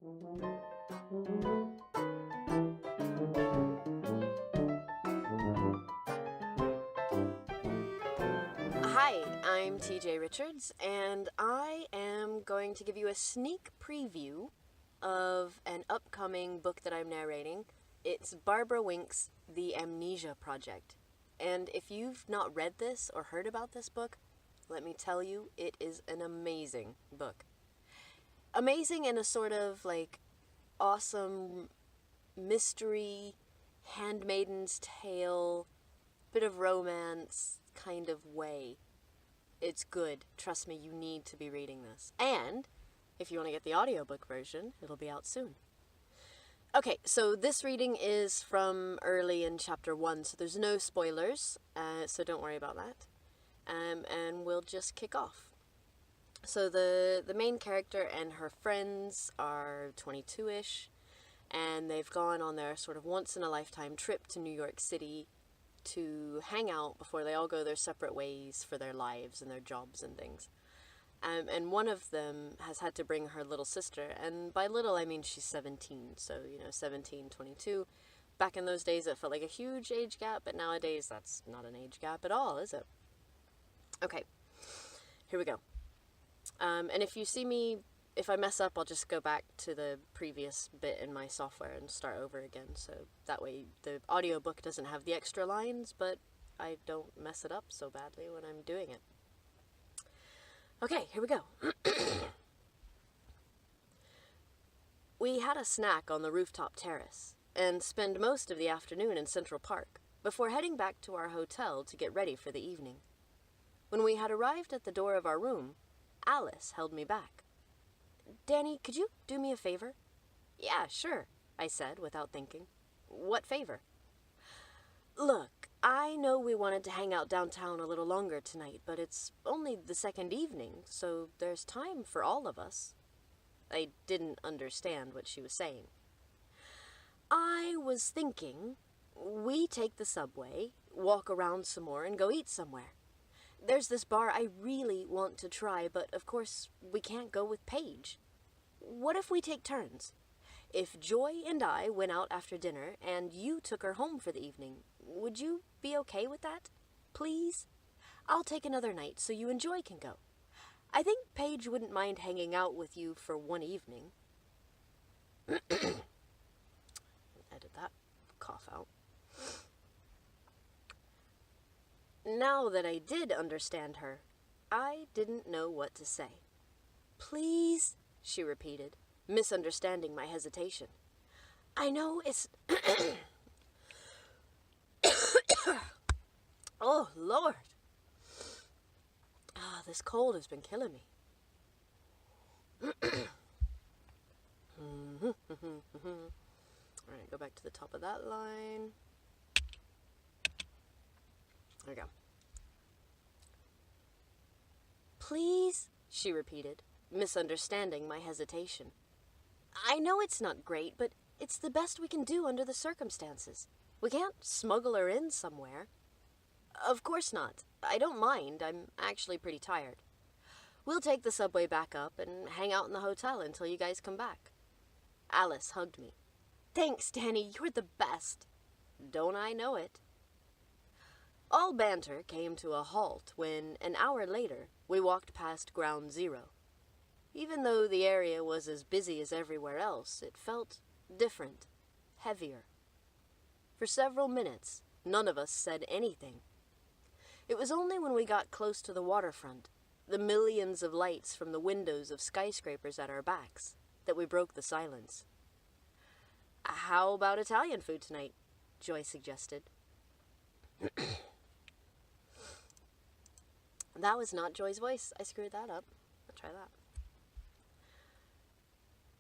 Hi, I'm TJ Richards, and I am going to give you a sneak preview of an upcoming book that I'm narrating. It's Barbara Wink's The Amnesia Project. And if you've not read this or heard about this book, let me tell you, it is an amazing book. Amazing in a sort of like awesome mystery, handmaiden's tale, bit of romance kind of way. It's good. Trust me, you need to be reading this. And if you want to get the audiobook version, it'll be out soon. Okay, so this reading is from early in chapter 1, so there's no spoilers, so don't worry about that. And we'll just kick off. So the main character and her friends are 22-ish, and they've gone on their sort of once-in-a-lifetime trip to New York City to hang out before they all go their separate ways for their lives and their jobs and things. And one of them has had to bring her little sister, and by little I mean she's 17, so 17, 22. Back in those days it felt like a huge age gap, but nowadays that's not an age gap at all, is it? Okay, here we go. And if you see me, if I mess up, I'll just go back to the previous bit in my software and start over again, so that way the audiobook doesn't have the extra lines, but I don't mess it up so badly when I'm doing it. Okay, here we go. We had a snack on the rooftop terrace and spent most of the afternoon in Central Park before heading back to our hotel to get ready for the evening. When we had arrived at the door of our room, Alice held me back. "Danny, could you do me a favor?" "Yeah, sure," I said without thinking. "What favor?" "Look, I know we wanted to hang out downtown a little longer tonight, but it's only the second evening, so there's time for all of us." I didn't understand what she was saying. "I was thinking we take the subway, walk around some more, and go eat somewhere. There's this bar I really want to try, but of course we can't go with Paige. What if we take turns? If Joy and I went out after dinner and you took her home for the evening, would you be okay with that? Please? I'll take another night so you and Joy can go. I think Paige wouldn't mind hanging out with you for one evening." Edit that cough out. Now that I did understand her, I didn't know what to say. "Please," she repeated, misunderstanding my hesitation. "I know it's..." Oh, Lord. This cold has been killing me. Alright, go back to the top of that line. There we go. "Please," she repeated, misunderstanding my hesitation. "I know it's not great, but it's the best we can do under the circumstances. We can't smuggle her in somewhere." "Of course not. I don't mind. I'm actually pretty tired. We'll take the subway back up and hang out in the hotel until you guys come back." Alice hugged me. "Thanks, Danny. You're the best." "Don't I know it?" All banter came to a halt when, an hour later, we walked past Ground Zero. Even though the area was as busy as everywhere else, it felt different, heavier. For several minutes, none of us said anything. It was only when we got close to the waterfront, the millions of lights from the windows of skyscrapers at our backs, that we broke the silence. "How about Italian food tonight?" Joy suggested. That was not Joy's voice. I screwed that up. I'll try that.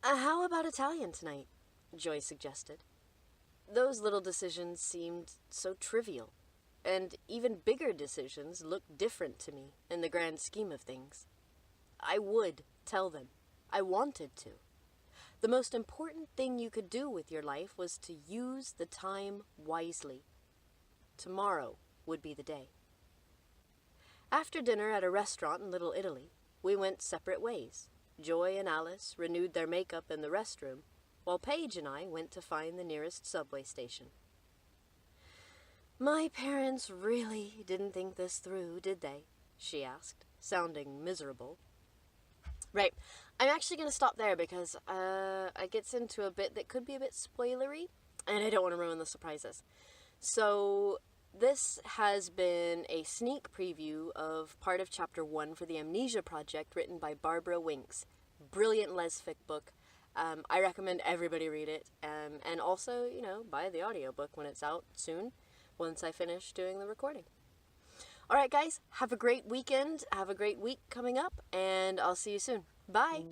"How about Italian tonight?" Joy suggested. Those little decisions seemed so trivial, and even bigger decisions looked different to me in the grand scheme of things. I would tell them. I wanted to. The most important thing you could do with your life was to use the time wisely. Tomorrow would be the day. After dinner at a restaurant in Little Italy, we went separate ways. Joy and Alice renewed their makeup in the restroom, while Paige and I went to find the nearest subway station. "My parents really didn't think this through, did they?" she asked, sounding miserable. Right, I'm actually going to stop there because it gets into a bit that could be a bit spoilery, and I don't want to ruin the surprises. So, this has been a sneak preview of part of Chapter 1 for the Amnesia Project, written by Barbara Winks. Brilliant lesfic book. I recommend everybody read it, and also, buy the audiobook when it's out soon, once I finish doing the recording. Alright guys, have a great weekend, have a great week coming up, and I'll see you soon. Bye!